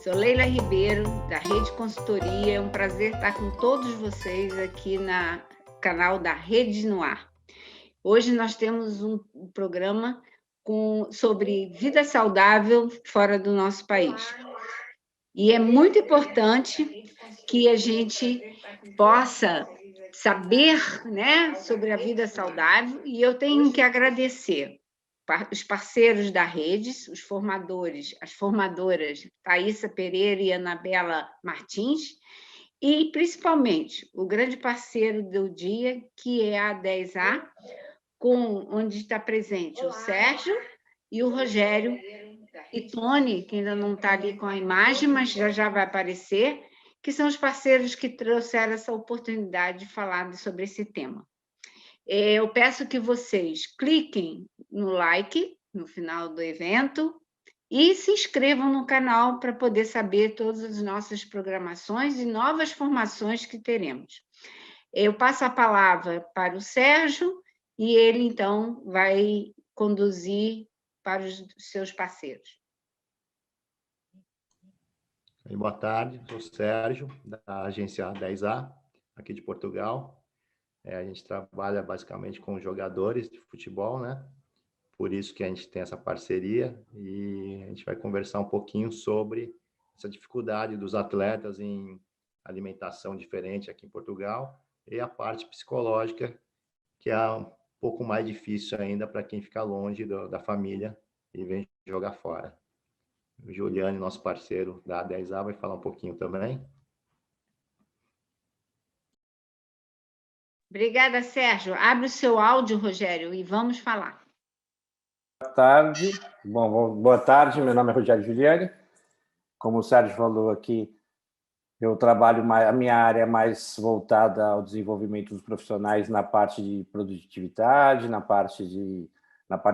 Sou Leila Ribeiro, da Rede Consultoria. É um prazer estar com todos vocês aqui no canal da Rede no Ar. Hoje nós temos um programa sobre vida saudável fora do nosso país. E é muito importante que a gente possa saber, né, sobre a vida saudável, e eu tenho que agradecer os parceiros da rede, os formadores, as formadoras, Thaísa Pereira e Anabela Martins, e principalmente o grande parceiro do dia, que é a 10A, onde está presente o Sérgio e o Rogério, e Tony, que ainda não está ali com a imagem, mas já vai aparecer, que são os parceiros que trouxeram essa oportunidade de falar sobre esse tema. Eu peço que vocês cliquem no like no final do evento e se inscrevam no canal para poder saber todas as nossas programações e novas formações que teremos. Eu passo a palavra para o Sérgio e ele, então, vai conduzir para os seus parceiros. Boa tarde, sou o Sérgio, da agência 10A, aqui de Portugal. A gente trabalha basicamente com jogadores de futebol, né? Por isso que a gente tem essa parceria e a gente vai conversar um pouquinho sobre essa dificuldade dos atletas em alimentação diferente aqui em Portugal e a parte psicológica, que é um pouco mais difícil ainda para quem fica longe da família e vem jogar fora. O Juliane, nosso parceiro da 10A, vai falar um pouquinho também. Obrigada, Sérgio. Abre o seu áudio, Rogério, e vamos falar. Boa tarde. Boa tarde, meu nome é Rogério Juliani. Como o Sérgio falou aqui, eu trabalho a minha área é mais voltada ao desenvolvimento dos profissionais na parte de produtividade, na parte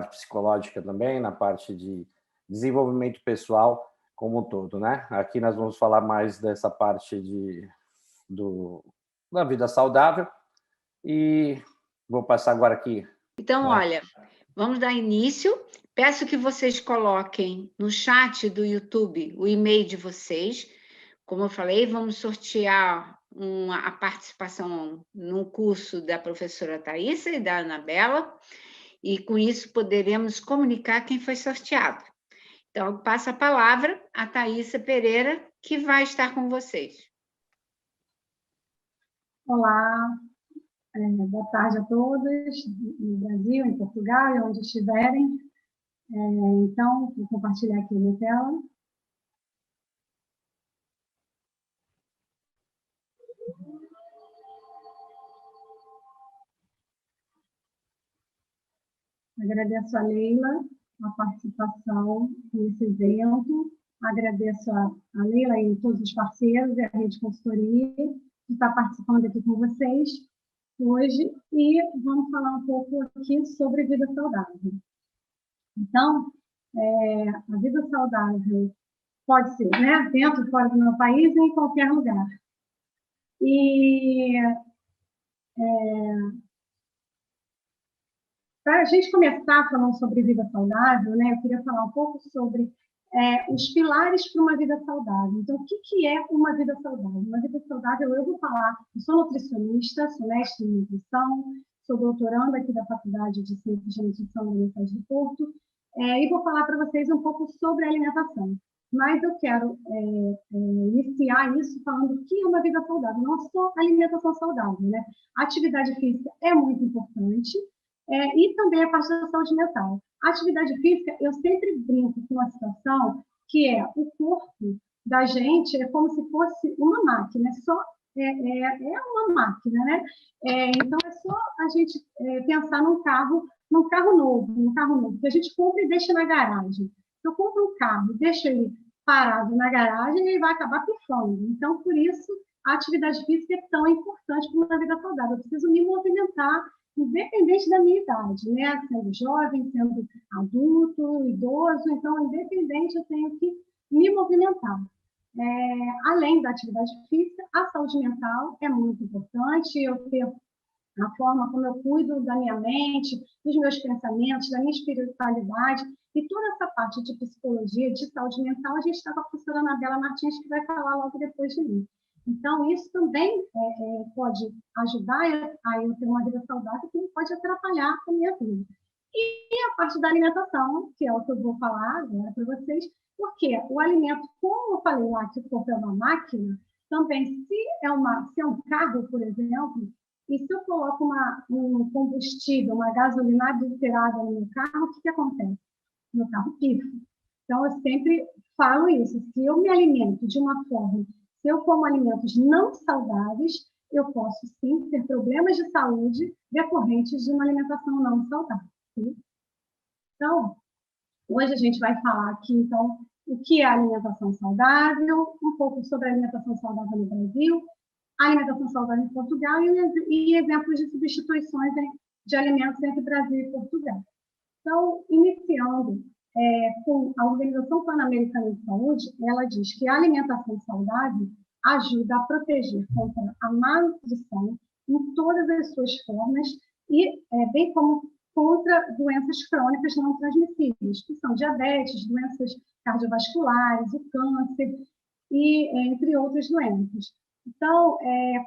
psicológica também, na parte de desenvolvimento pessoal como um todo, né? Aqui nós vamos falar mais dessa parte da vida saudável e vou passar agora aqui. Então, olha, vamos dar início. Peço que vocês coloquem no chat do YouTube o e-mail de vocês. Como eu falei, vamos sortear a participação no curso da professora Thaísa e da Anabela, e com isso poderemos comunicar quem foi sorteado. Então, passo a palavra a Thaísa Pereira, que vai estar com vocês. Olá, boa tarde a todos, no Brasil, em Portugal e onde estiverem. Então, vou compartilhar aqui a minha tela. Agradeço a Leila a participação nesse evento. Agradeço a Leila e todos os parceiros e a Rede Consultoria de estar participando aqui com vocês hoje e vamos falar um pouco aqui sobre vida saudável. Então, a vida saudável pode ser, né, dentro e fora do meu país e em qualquer lugar. E para a gente começar falando sobre vida saudável, né, eu queria falar um pouco sobre os pilares para uma vida saudável. Então, o que é uma vida saudável? Uma vida saudável, eu vou falar, eu sou nutricionista, sou mestre em nutrição, sou doutoranda aqui da Faculdade de Ciências de Nutrição da Universidade de Porto, e vou falar para vocês um pouco sobre a alimentação. Mas eu quero iniciar isso falando o que é uma vida saudável, não só alimentação saudável, né? A atividade física é muito importante, e também a parte da saúde mental. A atividade física, eu sempre brinco com uma situação que o corpo da gente é como se fosse uma máquina, é uma máquina, né? Então, é só a gente pensar num carro novo, que a gente compra e deixa na garagem. Se eu compro um carro e deixo ele parado na garagem, ele vai acabar pifando. Então, por isso, a atividade física é tão importante para uma vida saudável. Eu preciso me movimentar, independente da minha idade, né? Sendo jovem, sendo adulto, idoso, então, independente, eu tenho que me movimentar. Além da atividade física, a saúde mental é muito importante. Eu a forma como eu cuido da minha mente, dos meus pensamentos, da minha espiritualidade, e toda essa parte de psicologia, de saúde mental, a gente está com a professora Anabela Martins, que vai falar logo depois de mim. Então, isso também pode ajudar a eu ter uma vida saudável, como pode atrapalhar a minha vida. E a parte da alimentação, que é o que eu vou falar agora para vocês, porque o alimento, como eu falei lá, que o corpo é uma máquina, também, se é um carro, por exemplo, e se eu coloco um combustível, uma gasolina adulterada no meu carro, o que acontece? Meu carro pifa. Então, eu sempre falo isso. Se eu me alimento de uma forma, se eu como alimentos não saudáveis, eu posso, sim, ter problemas de saúde decorrentes de uma alimentação não saudável. Sim? Então, hoje a gente vai falar aqui, então, o que é alimentação saudável, um pouco sobre a alimentação saudável no Brasil, a alimentação saudável em Portugal e exemplos de substituições de alimentos entre Brasil e Portugal. Então, iniciando com a Organização Pan-Americana de Saúde, ela diz que a alimentação saudável ajuda a proteger contra a má nutrição em todas as suas formas e bem como contra doenças crônicas não transmissíveis, que são diabetes, doenças cardiovasculares, o câncer, e entre outras doenças. Então,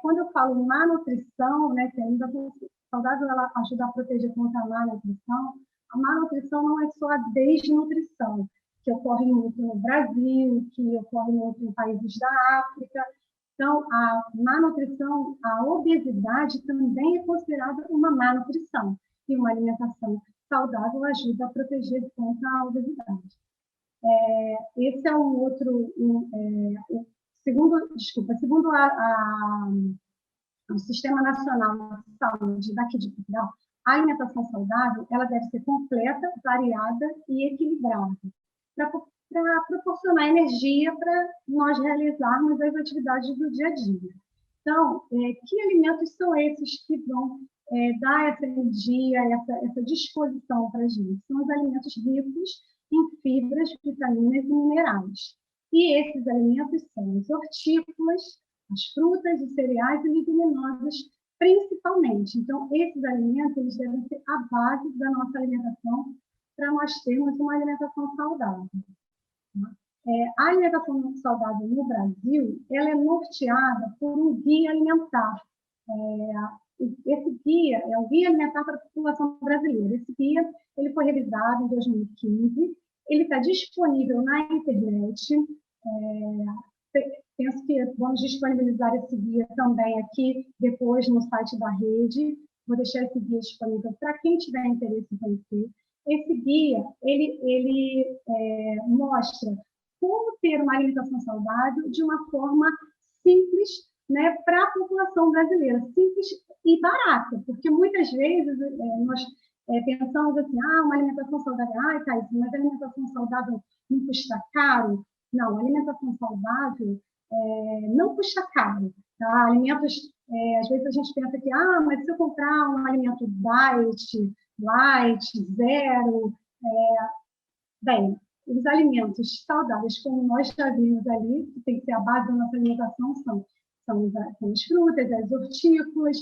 quando eu falo má nutrição, né, que a alimentação saudável ela ajuda a proteger contra a má nutrição não é só a desnutrição, que ocorre muito no Brasil, que ocorre muito em países da África. Então, a má nutrição, a obesidade também é considerada uma má nutrição. E uma alimentação saudável ajuda a proteger contra a obesidade. Esse é um outro... segundo o Sistema Nacional de Saúde daqui de Portugal, a alimentação saudável ela deve ser completa, variada e equilibrada, para proporcionar energia para nós realizarmos as atividades do dia a dia. Então, que alimentos são esses que vão dar essa energia, essa disposição para a gente? São os alimentos ricos em fibras, vitaminas e minerais. E esses alimentos são as hortícolas, as frutas, os cereais e leguminosas, principalmente. Então, esses alimentos eles devem ser a base da nossa alimentação para nós termos uma alimentação saudável. A alimentação saudável no Brasil ela é norteada por um guia alimentar. Esse guia é o Guia Alimentar para a População Brasileira. Esse guia ele foi revisado em 2015. Ele está disponível na internet. Penso que vamos disponibilizar esse guia também aqui depois no site da rede. Vou deixar esse guia disponível para quem tiver interesse em conhecer. Esse guia ele mostra como ter uma alimentação saudável de uma forma simples, né, para a população brasileira, simples e barata, porque muitas vezes nós pensamos assim, uma alimentação saudável, Thaís, mas a alimentação saudável não custa caro? Não, a alimentação saudável não custa caro. Tá? Alimentos, às vezes a gente pensa que, mas se eu comprar um alimento diet, light, zero, bem, os alimentos saudáveis, como nós já vimos ali, que tem que ser a base da nossa alimentação, são as frutas, as hortícolas,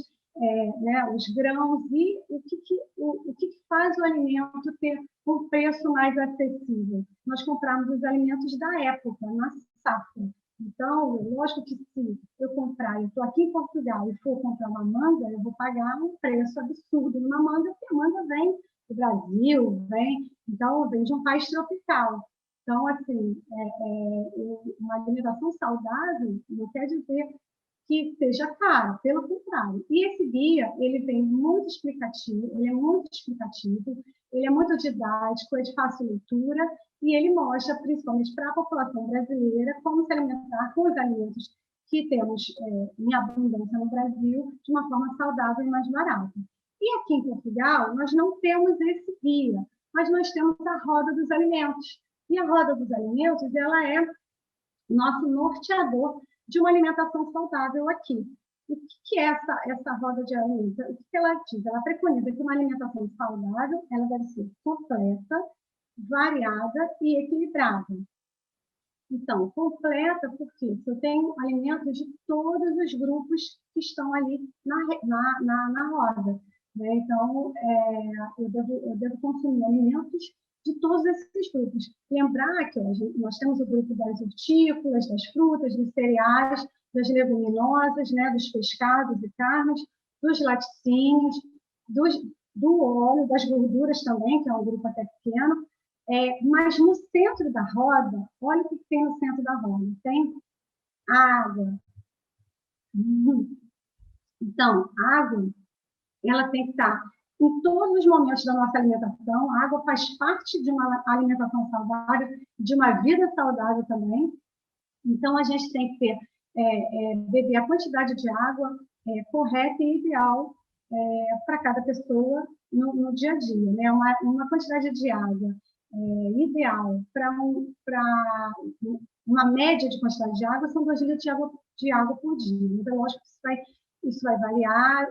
né, os grãos, e o que faz o alimento ter um preço mais acessível? Nós compramos os alimentos da época, na safra. Então, lógico que se eu comprar, eu estou aqui em Portugal e for comprar uma manga, eu vou pagar um preço absurdo numa manga, porque a manga vem do Brasil, vem de um país tropical. Então, assim, uma alimentação saudável não quer dizer que seja caro, pelo contrário. E esse guia, ele vem muito explicativo, ele é muito didático, é de fácil leitura, e ele mostra, principalmente para a população brasileira, como se alimentar com os alimentos que temos em abundância no Brasil, de uma forma saudável e mais barata. E aqui em Portugal, nós não temos esse guia, mas nós temos a Roda dos Alimentos. E a Roda dos Alimentos, ela é nosso norteador de uma alimentação saudável aqui. O que é essa roda de alimentos? O que ela diz? Ela preconiza que uma alimentação saudável ela deve ser completa, variada e equilibrada. Então, completa, porque se eu tenho alimentos de todos os grupos que estão ali na roda, né? Então, eu devo consumir alimentos de todos esses grupos. Lembrar que nós temos o grupo das hortícolas, das frutas, dos cereais, das leguminosas, né? Dos pescados e carnes, dos laticínios, do óleo, das gorduras também, que é um grupo até pequeno. Mas no centro da roda, olha o que tem no centro da roda. Tem água. Então, a água, ela tem que estar em todos os momentos da nossa alimentação. A água faz parte de uma alimentação saudável, de uma vida saudável também. Então, a gente tem que beber a quantidade de água correta e ideal para cada pessoa no dia a dia, né? Uma quantidade de água ideal para uma média de quantidade de água são 2 litros de água por dia. Então, lógico que isso vai variar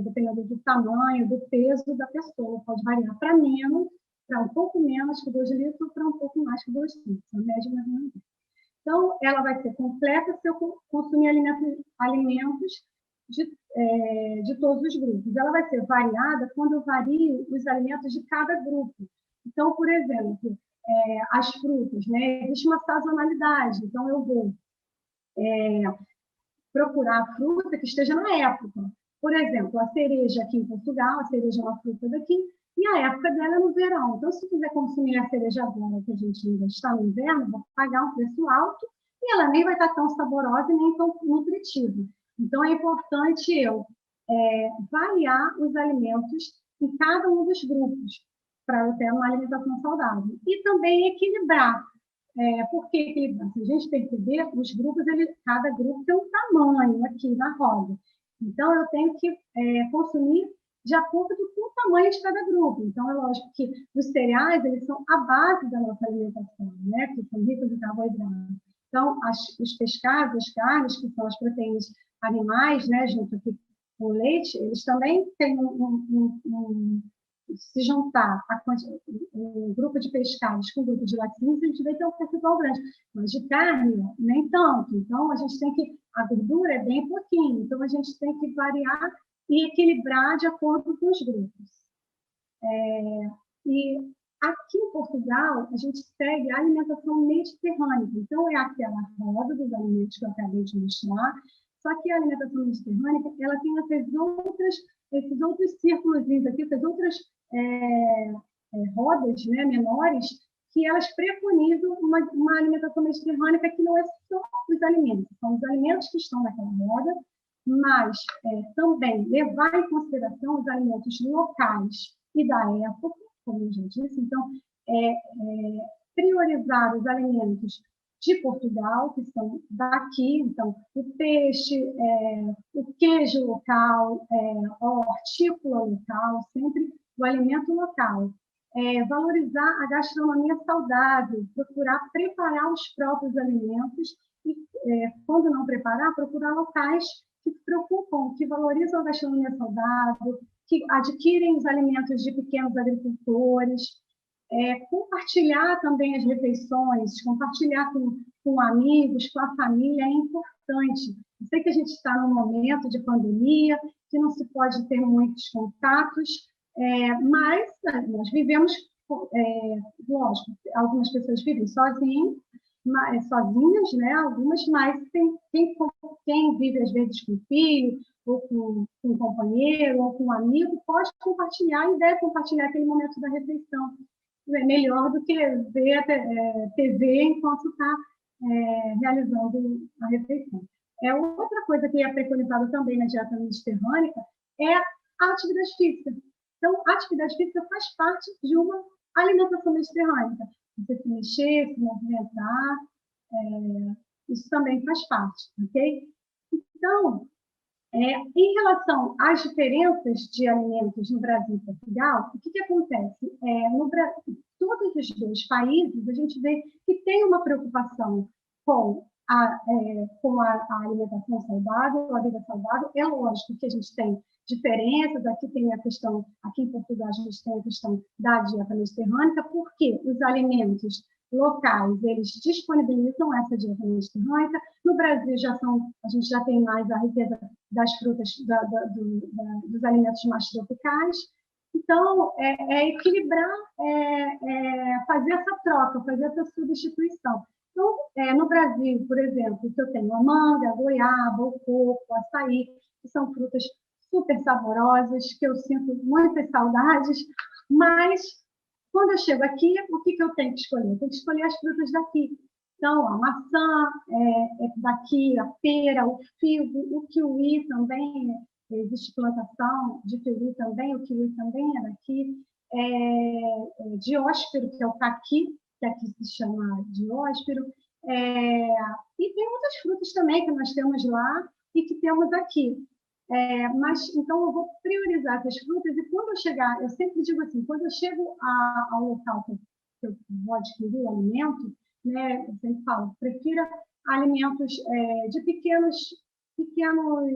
dependendo do tamanho, do peso da pessoa. Pode variar para menos, para um pouco menos que 2 litros, ou para um pouco mais que 2 litros. A média mais ou menos. Então, ela vai ser completa se eu consumir alimentos de todos os grupos. Ela vai ser variada quando eu vario os alimentos de cada grupo. Então, por exemplo, as frutas, né? Existe uma sazonalidade. Então, eu vou procurar a fruta que esteja na época. Por exemplo, a cereja aqui em Portugal, a cereja é uma fruta daqui, e a época dela é no verão. Então, se quiser consumir a cereja agora, que a gente ainda está no inverno, vou pagar um preço alto e ela nem vai estar tão saborosa e nem tão nutritiva. Então, é importante eu variar os alimentos em cada um dos grupos para eu ter uma alimentação saudável. E também equilibrar. Por que equilibrar? Se a gente perceber, os grupos, cada grupo tem um tamanho aqui na roda. Então, eu tenho que consumir de acordo com o tamanho de cada grupo. Então, é lógico que os cereais, eles são a base da nossa alimentação, né? Que são ricos em carboidratos. Então, os pescados, as carnes, que são as proteínas animais, né? Junto aqui com o leite, eles também têm se juntar um grupo de pescados com um grupo de laticínios, a gente vai ter um percentual grande. Mas de carne, nem tanto. Então, a gente tem que... A gordura é bem pouquinho. Então, a gente tem que variar e equilibrar de acordo com os grupos. E aqui em Portugal, a gente segue a alimentação mediterrânea. Então, é aquela roda dos alimentos que eu acabei de mostrar. Só que a alimentação mediterrânea, ela tem esses outros círculos aqui, essas outras rodas, né, menores, que elas preconizam uma alimentação mediterrânea que não é só os alimentos, são os alimentos que estão naquela roda, mas também levar em consideração os alimentos locais e da época, como eu já disse. Então, priorizar os alimentos de Portugal, que são daqui, então, o peixe, o queijo local, a hortícola local, sempre o alimento local. Valorizar a gastronomia saudável, procurar preparar os próprios alimentos e, quando não preparar, procurar locais que se preocupam, que valorizam a gastronomia saudável, que adquirem os alimentos de pequenos agricultores. Compartilhar também as refeições, compartilhar com amigos, com a família é importante. Eu sei que a gente está num momento de pandemia, que não se pode ter muitos contatos, mas nós vivemos, lógico, algumas pessoas vivem sozinhas, né? Algumas, mas quem vive às vezes com filho, ou com um companheiro, ou com um amigo, pode compartilhar e deve compartilhar aquele momento da refeição. É melhor do que ver a TV enquanto está realizando a refeição. Outra coisa que é preconizada também na dieta mediterrânea é a atividade física. Então, a atividade física faz parte de uma alimentação mediterrânea. Você se mexer, se movimentar, isso também faz parte, ok? Então, em relação às diferenças de alimentos no Brasil e Portugal, o que acontece? No Brasil, todos os dois países, a gente vê que tem uma preocupação com a alimentação saudável, a vida saudável. É lógico que a gente tem diferenças, aqui em Portugal a gente tem a questão da dieta mediterrânea, porque os alimentos locais, eles disponibilizam essa dieta mediterrânea. No Brasil, a gente já tem mais a riqueza das frutas, dos alimentos mais tropicais. Então, equilibrar, fazer essa troca, fazer essa substituição. Então, no Brasil, por exemplo, eu tenho a manga, a goiaba, o coco, o açaí, que são frutas super saborosas, que eu sinto muitas saudades, mas quando eu chego aqui, o que eu tenho que escolher? Eu tenho que escolher as frutas daqui. Então, a maçã é daqui, a pera, o figo, o kiwi também, existe plantação de kiwi também, o kiwi também é daqui. Dióspiro, que é o caqui, que aqui se chama dióspiro. E tem outras frutas também que nós temos lá e que temos aqui. Mas, então, eu vou priorizar essas frutas e quando eu chegar, eu sempre digo assim, quando eu chego ao local que eu vou adquirir o alimento, né, eu sempre falo, prefira alimentos de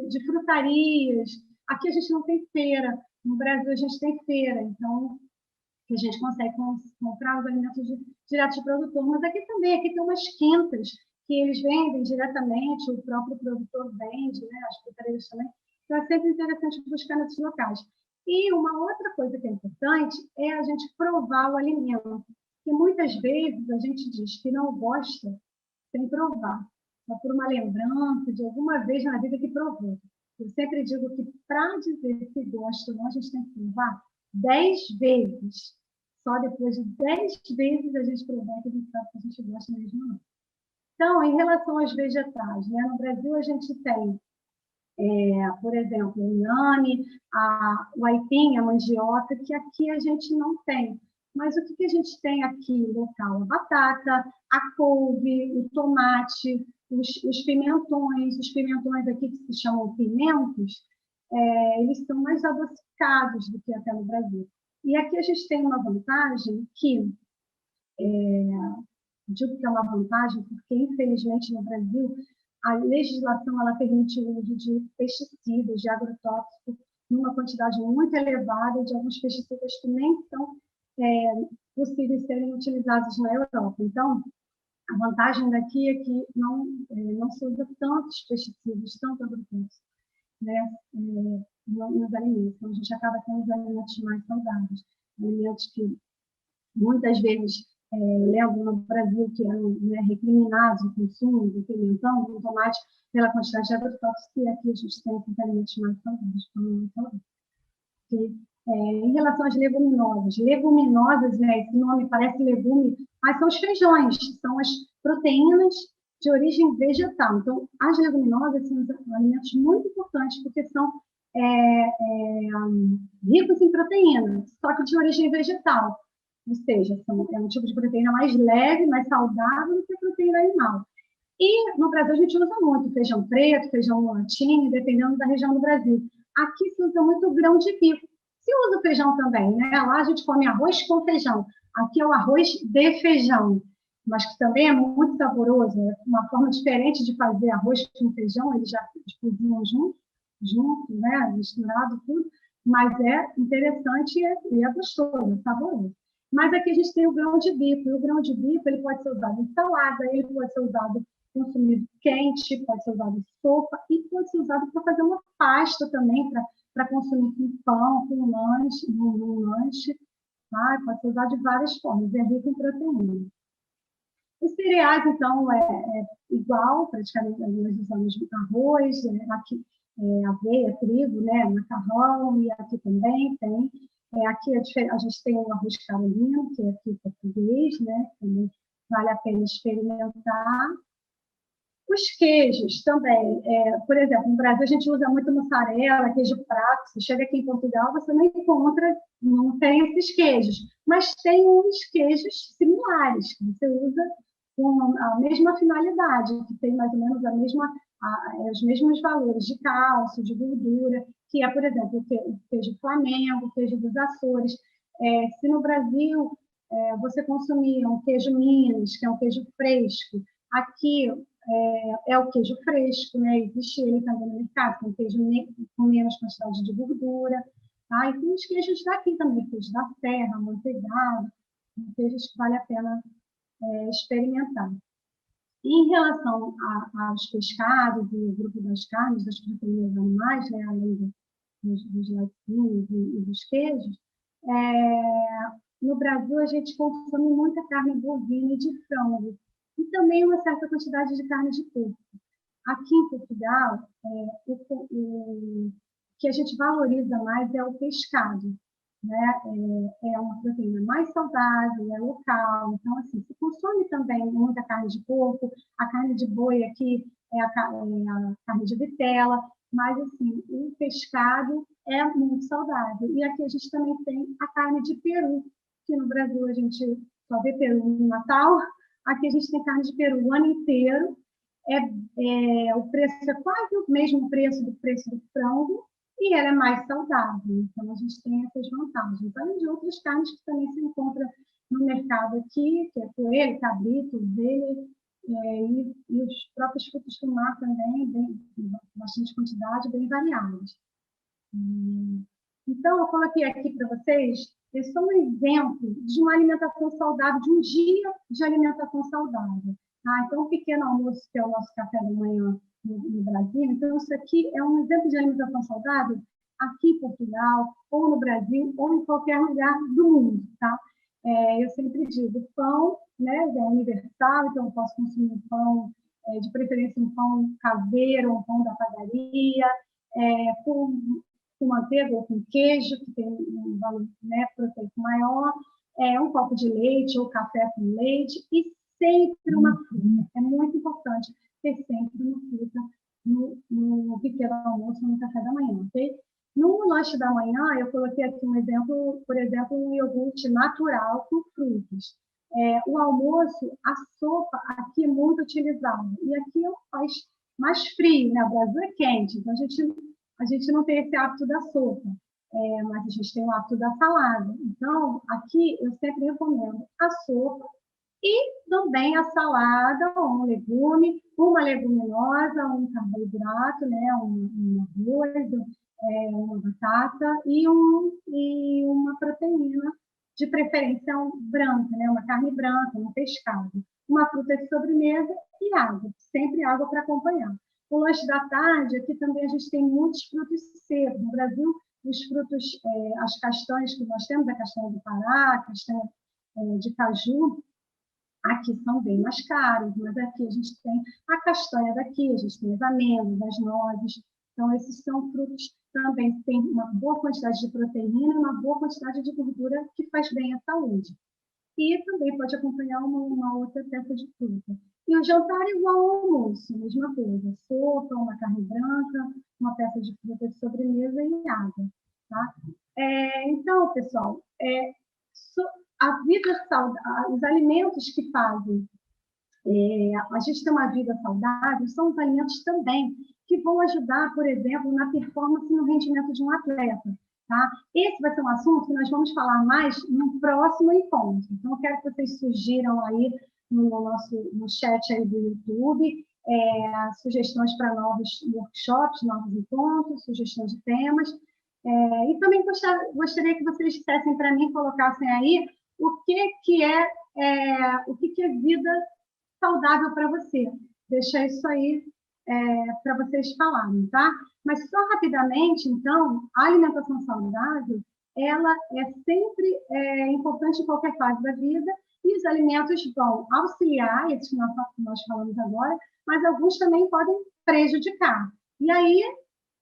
de frutarias. Aqui a gente não tem feira, no Brasil a gente tem feira, então que a gente consegue comprar os alimentos direto de produtor, mas aqui também, aqui tem umas quintas que eles vendem diretamente, o próprio produtor vende, né, as frutarias também. Então, é sempre interessante buscar nesses locais. E uma outra coisa que é importante é a gente provar o alimento. Porque muitas vezes a gente diz que não gosta sem provar. Só por uma lembrança de alguma vez na vida que provou. Eu sempre digo que para dizer se gosta ou não, a gente tem que provar 10 vezes. Só depois de 10 vezes a gente provar que a gente sabe que a gente gosta mesmo ou não. Então, em relação aos vegetais, né? No Brasil a gente tem por exemplo, o inhame, o aipim, a mandioca, que aqui a gente não tem. Mas o que a gente tem aqui local? A batata, a couve, o tomate, os pimentões aqui que se chamam pimentos, eles são mais adocicados do que até no Brasil. E aqui a gente tem uma vantagem que, digo que é uma vantagem porque, infelizmente, no Brasil, a legislação ela permite o uso de pesticidas, de agrotóxicos, numa quantidade muito elevada, de alguns pesticidas que nem são possíveis serem utilizados na Europa. Então, a vantagem daqui é que não se usa tantos pesticidas, tanto agrotóxicos, né, nos alimentos. Então, a gente acaba tendo os alimentos mais saudáveis, alimentos que muitas vezes levam no Brasil, que eram recriminados o consumo do pimentão, do tomate, pela quantidade de agrotóxicos, que aqui a gente tem esses alimentos mais saudáveis. Em relação às leguminosas, né, esse nome parece legume, mas são os feijões, são as proteínas de origem vegetal. Então, as leguminosas são alimentos muito importantes, porque são ricos em proteína, só que de origem vegetal. Ou seja, é um tipo de proteína mais leve, mais saudável do que a proteína animal. E no Brasil a gente usa muito feijão preto, feijão latinho, dependendo da região do Brasil. Aqui se usa muito grão de bico. Se usa feijão também, né? Lá a gente come arroz com feijão. Aqui é o arroz de feijão, mas que também é muito saboroso. É uma forma diferente de fazer arroz com feijão, eles já cozinham junto, né? Misturado tudo. Mas é interessante e é gostoso, é saboroso. Mas aqui a gente tem o grão de bico. E o grão de bico ele pode ser usado em salada, ele pode ser usado consumido quente, pode ser usado em sopa e pode ser usado para fazer uma pasta também, para consumir com pão, com um lanche. Tá? Pode ser usado de várias formas, é rico em proteína. Os cereais, então, é igual, praticamente nós usamos arroz, aqui, aveia, trigo, né, macarrão, e aqui também tem. Aqui a gente tem o arroz carolino, que é aqui português, né? Também vale a pena experimentar. Os queijos também. Por exemplo, no Brasil a gente usa muito mussarela, queijo prato. Você chega aqui em Portugal, você não encontra, não tem esses queijos. Mas tem uns queijos similares, que você usa com a mesma finalidade, que tem mais ou menos os mesmos valores de cálcio, de gordura, que é, por exemplo, o queijo Flamengo, o queijo dos Açores. Se no Brasil você consumir um queijo Minas, que é um queijo fresco, aqui é o queijo fresco, né? Existe ele também no mercado, com queijo com menos quantidade de gordura. Tá? E tem os queijos daqui também, queijo da serra, manteigado, queijos que vale a pena experimentar. Em relação aos pescados e o grupo das carnes, das proteínas animais, né, além dos laticínios e dos queijos, no Brasil a gente consome muita carne bovina e de frango, e também uma certa quantidade de carne de porco. Aqui em Portugal, o que a gente valoriza mais é o pescado, né? É uma proteína mais saudável, é local, então assim, se consome também muita carne de porco, a carne de boi aqui é a carne de vitela, mas assim, o pescado é muito saudável. E aqui a gente também tem a carne de peru, que no Brasil a gente só vê peru no Natal, aqui a gente tem carne de peru o ano inteiro, o preço é quase o mesmo preço do frango, e ela é mais saudável, então a gente tem essas vantagens. Além de outras carnes que também se encontram no mercado aqui, que é coelho, cabrito, ovelha, e os próprios frutos do mar também, bastante quantidade, bem variados. Então, eu coloquei aqui para vocês, esse é um exemplo de uma alimentação saudável, de um dia de alimentação saudável. Tá? Então, o pequeno almoço, que é o nosso café da manhã no Brasil, então isso aqui é um exemplo de alimentação saudável aqui em Portugal, ou no Brasil, ou em qualquer lugar do mundo. Tá? Eu sempre digo, pão, né, é universal, então eu posso consumir um pão, de preferência um pão caseiro, um pão da padaria, com manteiga ou com queijo, que tem um valor, né, proteico maior, um copo de leite ou café com leite, e sempre uma fruta. É muito importante ter sempre uma fruta no pequeno almoço, no café da manhã, ok? No lanche da manhã, eu coloquei aqui um exemplo, por exemplo, um iogurte natural com frutas. O almoço, a sopa aqui é muito utilizada. E aqui é um país mais frio, né? O Brasil é quente, então a gente não tem esse hábito da sopa, mas a gente tem o hábito da salada. Então, aqui eu sempre recomendo a sopa e também a salada, ou um legume, uma leguminosa, um carboidrato, né? Um arroz, uma batata e uma proteína, de preferência branca, né? Uma carne branca, um pescado, uma fruta de sobremesa e água, sempre água para acompanhar. O lanche da tarde, aqui também a gente tem muitos frutos secos. No Brasil, os frutos, as castanhas que nós temos, a castanha do Pará, a castanha de caju, aqui são bem mais caros, mas aqui a gente tem a castanha daqui, a gente tem as amêndoas, as nozes. Então, esses são frutos também que têm uma boa quantidade de proteína e uma boa quantidade de gordura que faz bem à saúde. E também pode acompanhar uma outra peça de fruta. E o jantar é igual ao almoço, mesma coisa. Sopa, uma carne branca, uma peça de fruta de sobremesa e água. Tá? Então, pessoal, a vida saudável, os alimentos que fazem a gente ter uma vida saudável são os alimentos também que vão ajudar, por exemplo, na performance e no rendimento de um atleta. Tá? Esse vai ser um assunto que nós vamos falar mais no próximo encontro. Então, eu quero que vocês sugiram aí no chat aí do YouTube sugestões para novos workshops, novos encontros, sugestões de temas. E também gostaria que vocês dissessem para mim, colocassem aí o que é vida saudável para você. Deixa isso aí para vocês falarem, tá? Mas só rapidamente, então, a alimentação saudável, ela é sempre importante em qualquer fase da vida, e os alimentos vão auxiliar, esses que nós falamos agora, mas alguns também podem prejudicar. E aí,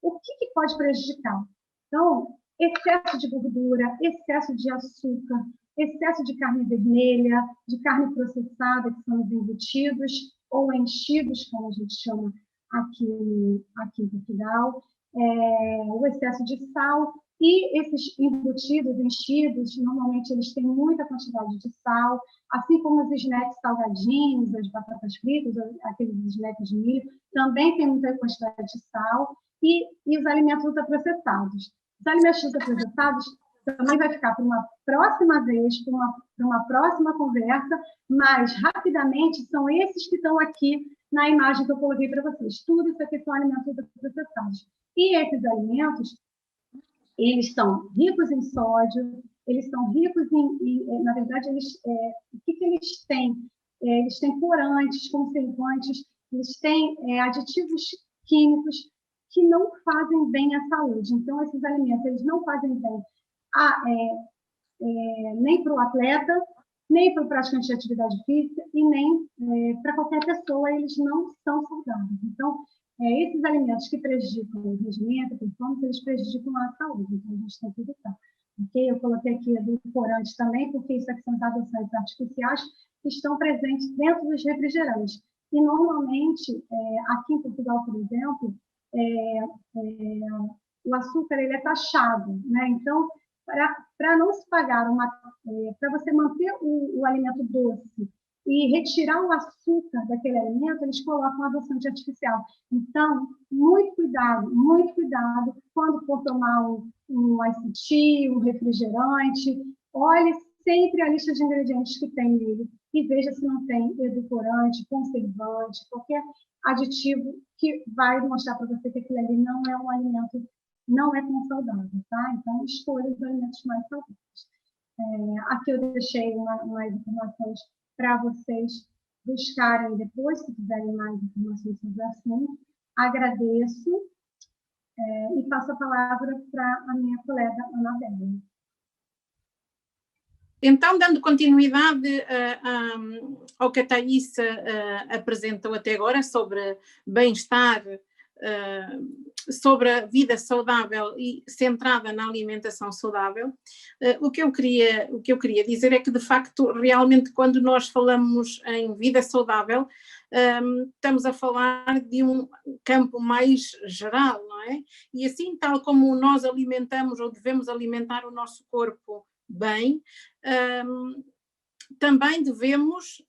o que pode prejudicar? Então, excesso de gordura, excesso de açúcar, excesso de carne vermelha, de carne processada, que são os embutidos ou enchidos, como a gente chama aqui em Portugal, o excesso de sal, e esses embutidos, enchidos, normalmente eles têm muita quantidade de sal, assim como os snacks salgadinhos, as batatas fritas, aqueles snacks de milho, também tem muita quantidade de sal, e os alimentos ultraprocessados. Os alimentos ultraprocessados também vai ficar para uma próxima vez, para uma próxima conversa, mas rapidamente são esses que estão aqui na imagem que eu coloquei para vocês. Tudo isso aqui são alimentos ultraprocessados. E esses alimentos, eles são ricos em sódio, eles são ricos na verdade, o que eles têm eles têm corantes, conservantes, eles têm aditivos químicos que não fazem bem à saúde. Então, esses alimentos, eles não fazem bem nem para o atleta, nem para o praticante de atividade física e nem para qualquer pessoa, eles não são saudáveis. Então, esses alimentos que prejudicam o rendimento, a performance, eles prejudicam a saúde. Então, a gente tem que evitar. Okay? Eu coloquei aqui edulcorante também, porque isso aqui são adoçantes artificiais que estão presentes dentro dos refrigerantes. E, normalmente, aqui em Portugal, por exemplo, o açúcar ele é taxado, né? Então, para não se pagar para você manter o alimento doce e retirar o açúcar daquele alimento, eles colocam adoçante artificial. Então, muito cuidado quando for tomar um iced tea, um refrigerante, olhe sempre a lista de ingredientes que tem nele e veja se não tem edulcorante, conservante, qualquer aditivo que vai mostrar para você que aquele ali não é um alimento, não é tão saudável, tá? Então, escolha os alimentos mais saudáveis. Aqui eu deixei mais informações para vocês buscarem depois, se quiserem mais informações sobre o assunto. Agradeço e passo a palavra para a minha colega Anabela. Então, dando continuidade ao que a Thaísa apresentou até agora sobre bem-estar, sobre a vida saudável e centrada na alimentação saudável, o que eu queria dizer é que, de facto, realmente, quando nós falamos em vida saudável, estamos a falar de um campo mais geral, não é? E assim, tal como nós alimentamos ou devemos alimentar o nosso corpo bem, também devemos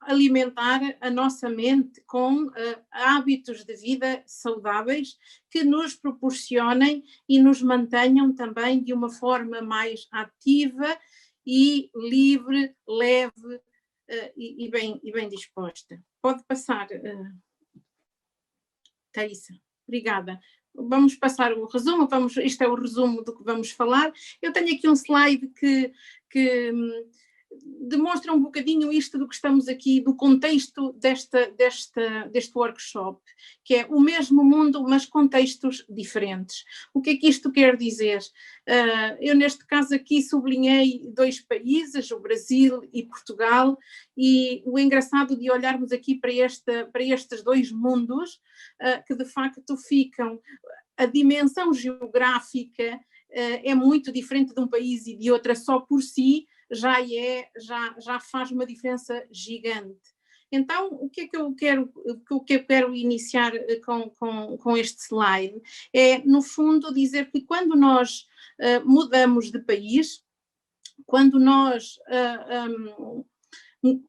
alimentar a nossa mente com hábitos de vida saudáveis que nos proporcionem e nos mantenham também de uma forma mais ativa e livre, leve e bem disposta. Pode passar, Thaísa. Obrigada. Vamos passar o resumo, isto é o resumo do que vamos falar. Eu tenho aqui um slide que demonstra um bocadinho isto do que estamos aqui, do contexto deste workshop, que é o mesmo mundo, mas contextos diferentes. O que é que isto quer dizer? Eu, neste caso aqui, sublinhei 2 países, o Brasil e Portugal, e o engraçado de olharmos aqui para estes 2 mundos, que de facto ficam, a dimensão geográfica é muito diferente de um país e de outro, só por si já faz uma diferença gigante. Então, o que eu quero iniciar com este slide é, no fundo, dizer que quando nós mudamos de país, quando nós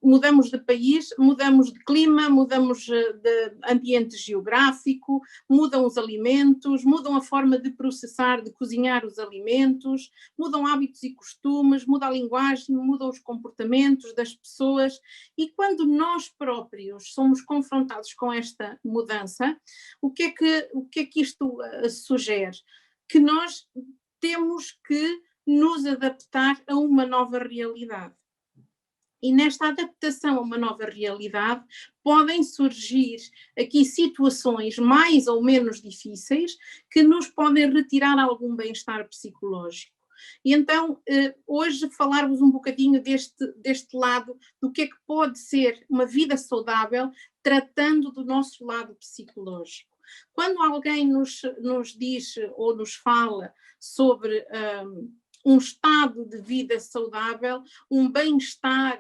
mudamos de país, mudamos de clima, mudamos de ambiente geográfico, mudam os alimentos, mudam a forma de processar, de cozinhar os alimentos, mudam hábitos e costumes, muda a linguagem, mudam os comportamentos das pessoas, e quando nós próprios somos confrontados com esta mudança, o que é que isto sugere? Que nós temos que nos adaptar a uma nova realidade. E nesta adaptação a uma nova realidade podem surgir aqui situações mais ou menos difíceis que nos podem retirar algum bem-estar psicológico. E então, hoje falar-vos um bocadinho deste lado, do que é que pode ser uma vida saudável, tratando do nosso lado psicológico. Quando alguém nos diz ou nos fala sobre um estado de vida saudável, um bem-estar,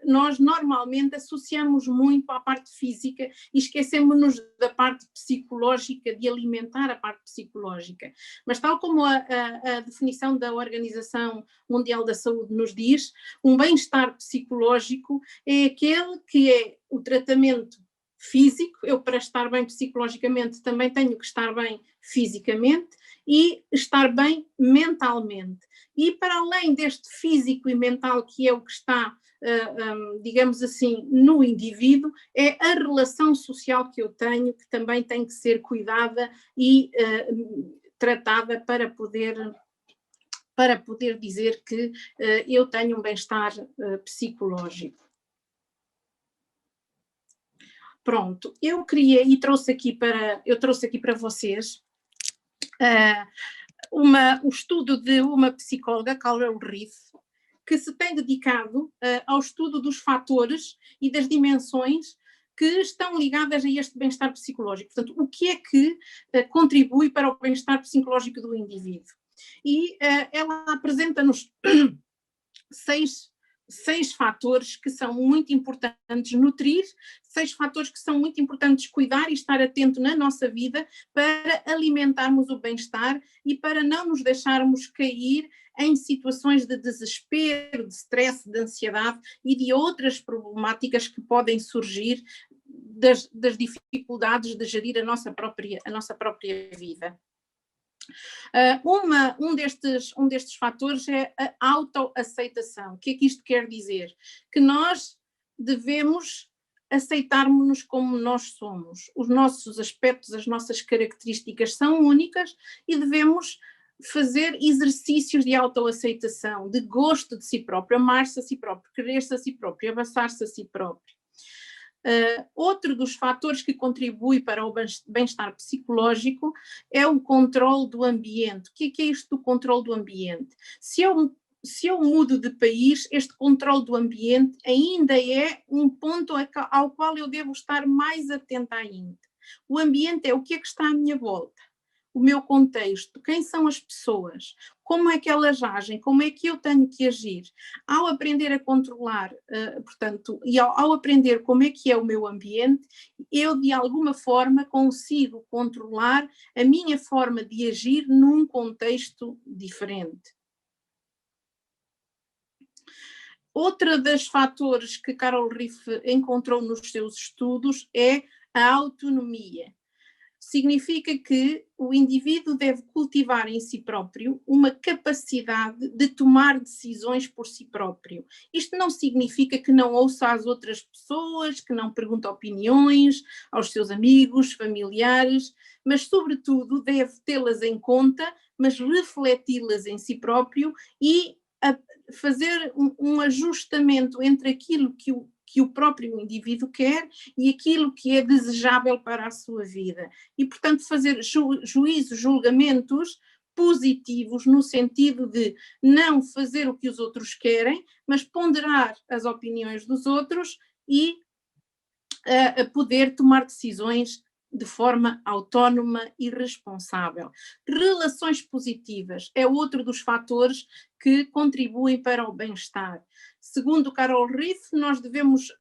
nós normalmente associamos muito à parte física e esquecemos-nos da parte psicológica, de alimentar a parte psicológica. Mas tal como a definição da Organização Mundial da Saúde nos diz, um bem-estar psicológico é aquele que é o tratamento físico. Eu, para estar bem psicologicamente, também tenho que estar bem fisicamente e estar bem mentalmente. E para além deste físico e mental, que é o que está, digamos assim, no indivíduo, é a relação social que eu tenho, que também tem que ser cuidada e tratada para poder dizer que eu tenho um bem-estar psicológico. Pronto, eu queria e trouxe aqui para vocês o estudo de uma psicóloga, Carol Riff, que se tem dedicado ao estudo dos fatores e das dimensões que estão ligadas a este bem-estar psicológico. Portanto, o que é que contribui para o bem-estar psicológico do indivíduo? E ela apresenta-nos seis fatores que são muito importantes nutrir, 6 fatores que são muito importantes cuidar e estar atento na nossa vida para alimentarmos o bem-estar e para não nos deixarmos cair em situações de desespero, de stress, de ansiedade e de outras problemáticas que podem surgir das dificuldades de gerir a nossa própria vida. Um destes fatores é a autoaceitação. O que é que isto quer dizer? Que nós devemos aceitarmos-nos como nós somos. Os nossos aspectos, as nossas características são únicas e devemos fazer exercícios de autoaceitação, de gosto de si próprio, amar-se a si próprio, querer-se a si próprio, abraçar-se a si próprio. Outro dos fatores que contribui para o bem-estar psicológico é o controle do ambiente. O que é isto do controle do ambiente? Se eu mudo de país, este controle do ambiente ainda é um ponto ao qual eu devo estar mais atenta ainda. O ambiente é o que é que está à minha volta, o meu contexto, quem são as pessoas, como é que elas agem, como é que eu tenho que agir. Ao aprender a controlar, portanto, e ao aprender como é que é o meu ambiente, eu de alguma forma consigo controlar a minha forma de agir num contexto diferente. Outro dos fatores que Carol Riff encontrou nos seus estudos é a autonomia. Significa que o indivíduo deve cultivar em si próprio uma capacidade de tomar decisões por si próprio. Isto não significa que não ouça as outras pessoas, que não pergunte opiniões aos seus amigos, familiares, mas sobretudo deve tê-las em conta, mas refleti-las em si próprio e fazer um ajustamento entre aquilo que o próprio indivíduo quer e aquilo que é desejável para a sua vida. E, portanto, fazer juízos, julgamentos positivos no sentido de não fazer o que os outros querem, mas ponderar as opiniões dos outros e poder tomar decisões de forma autónoma e responsável. Relações positivas é outro dos fatores que contribuem para o bem-estar. Segundo Carol Riff, nós devemos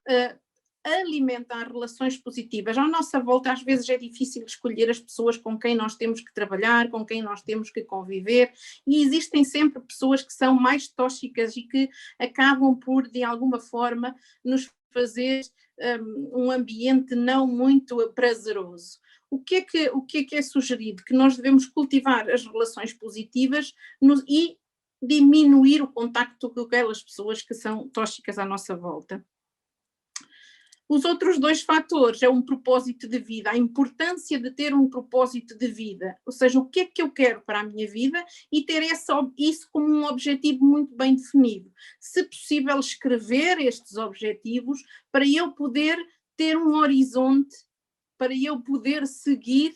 alimentar relações positivas. À nossa volta, às vezes é difícil escolher as pessoas com quem nós temos que trabalhar, com quem nós temos que conviver, e existem sempre pessoas que são mais tóxicas e que acabam por, de alguma forma, nos fazer um ambiente não muito prazeroso. O que é sugerido? Que nós devemos cultivar as relações positivas e diminuir o contacto com aquelas pessoas que são tóxicas à nossa volta. Os outros 2 fatores é um propósito de vida, a importância de ter um propósito de vida, ou seja, o que é que eu quero para a minha vida e ter isso como um objetivo muito bem definido. Se possível, escrever estes objetivos para eu poder ter um horizonte, para eu poder seguir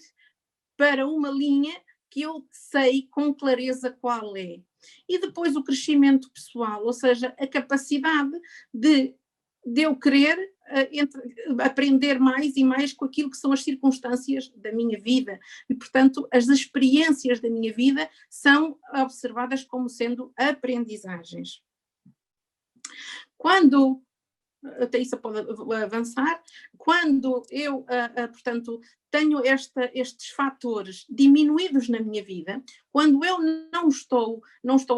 para uma linha que eu sei com clareza qual é. E depois o crescimento pessoal, ou seja, a capacidade de eu querer aprender mais e mais com aquilo que são as circunstâncias da minha vida. E, portanto, as experiências da minha vida são observadas como sendo aprendizagens. Quando, até isso pode avançar, quando eu, portanto, tenho estes fatores diminuídos na minha vida, quando eu não estou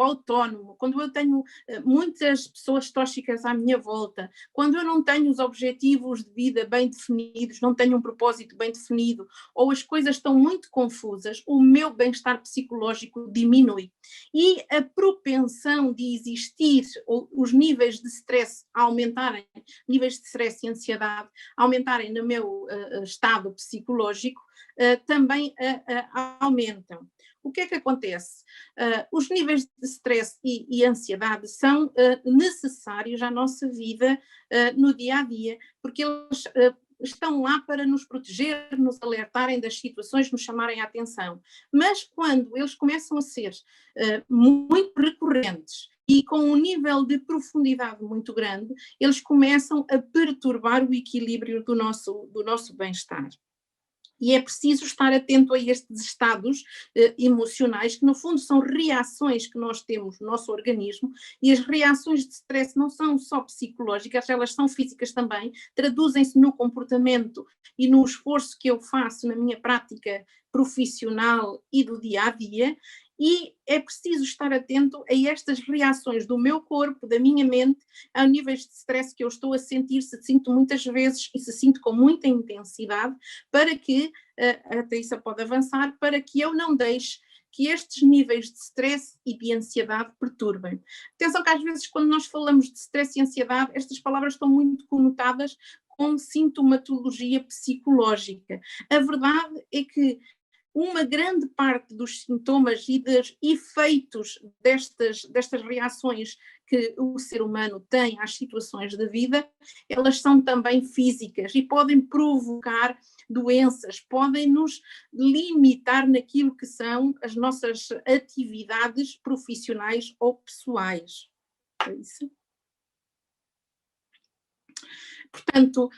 autónomo, quando eu tenho muitas pessoas tóxicas à minha volta, quando eu não tenho os objetivos de vida bem definidos, não tenho um propósito bem definido, ou as coisas estão muito confusas, o meu bem-estar psicológico diminui. E a propensão de existir, ou os níveis de stress aumentarem, níveis de stress e ansiedade aumentarem no meu estado psicológico, também aumentam. O que é que acontece? Os níveis de stress e ansiedade são necessários à nossa vida no dia a dia, porque eles estão lá para nos proteger, nos alertarem das situações, nos chamarem a atenção. Mas quando eles começam a ser muito recorrentes e com um nível de profundidade muito grande, eles começam a perturbar o equilíbrio do nosso bem-estar. E é preciso estar atento a estes estados emocionais, que no fundo são reações que nós temos no nosso organismo, e as reações de stress não são só psicológicas, elas são físicas também, traduzem-se no comportamento e no esforço que eu faço na minha prática profissional e do dia a dia, e é preciso estar atento a estas reações do meu corpo, da minha mente, a níveis de stress que eu estou a sentir, se sinto muitas vezes e se sinto com muita intensidade, para que, a Thaisa pode avançar, para que eu não deixe que estes níveis de stress e de ansiedade perturbem. Atenção que às vezes quando nós falamos de stress e ansiedade, estas palavras estão muito conotadas com sintomatologia psicológica. A verdade é que uma grande parte dos sintomas e dos efeitos destas reações que o ser humano tem às situações da vida, elas são também físicas e podem provocar doenças, podem nos limitar naquilo que são as nossas atividades profissionais ou pessoais. É isso. Portanto,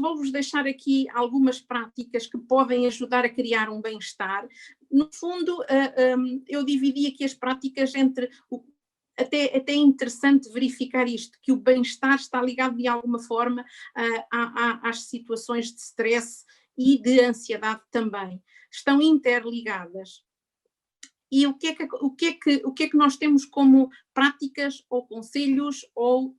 vou-vos deixar aqui algumas práticas que podem ajudar a criar um bem-estar. No fundo, eu dividi aqui as práticas entre... Até é interessante verificar isto, que o bem-estar está ligado de alguma forma às situações de stress e de ansiedade também. Estão interligadas. E o que é que nós temos como práticas ou conselhos ou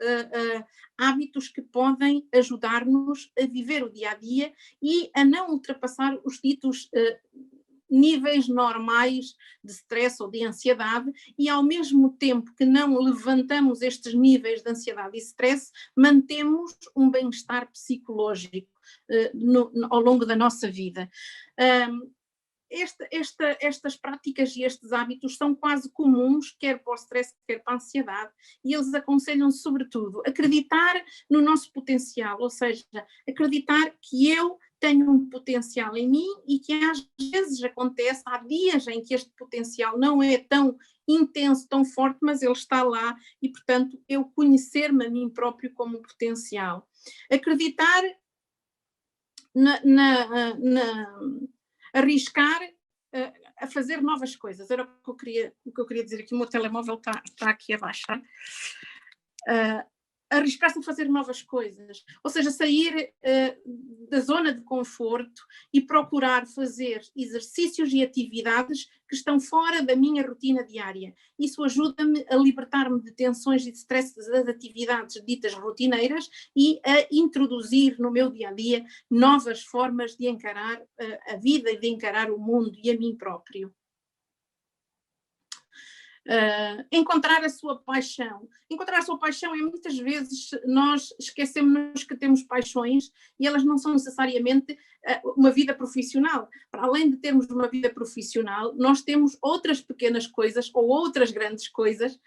hábitos que podem ajudar-nos a viver o dia-a-dia e a não ultrapassar os ditos níveis normais de stress ou de ansiedade, e ao mesmo tempo que não levantamos estes níveis de ansiedade e stress, mantemos um bem-estar psicológico ao longo da nossa vida. Estas práticas e estes hábitos são quase comuns, quer para o stress, quer para a ansiedade, e eles aconselham sobretudo acreditar no nosso potencial, ou seja, acreditar que eu tenho um potencial em mim e que às vezes acontece, há dias em que este potencial não é tão intenso, tão forte, mas ele está lá e, portanto, eu conhecer-me a mim próprio como potencial. Acreditar arriscar a fazer novas coisas. Era o que eu queria dizer aqui. O meu telemóvel está aqui abaixo. Arriscar-se a fazer novas coisas. Ou seja, sair da zona de conforto e procurar fazer exercícios e atividades que estão fora da minha rotina diária. Isso ajuda-me a libertar-me de tensões e de stress das atividades ditas rotineiras e a introduzir no meu dia-a-dia novas formas de encarar a vida e de encarar o mundo e a mim próprio. Encontrar a sua paixão. Encontrar a sua paixão é muitas vezes nós esquecemos que temos paixões e elas não são necessariamente uma vida profissional. Para além de termos uma vida profissional, nós temos outras pequenas coisas ou outras grandes coisas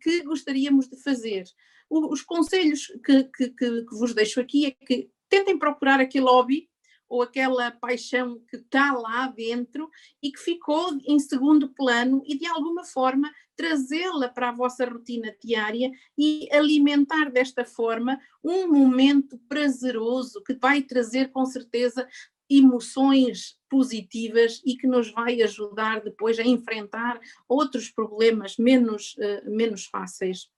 que gostaríamos de fazer. Os conselhos que vos deixo aqui é que tentem procurar aquele hobby ou aquela paixão que está lá dentro e que ficou em segundo plano e de alguma forma trazê-la para a vossa rotina diária e alimentar desta forma um momento prazeroso que vai trazer com certeza emoções positivas e que nos vai ajudar depois a enfrentar outros problemas menos fáceis.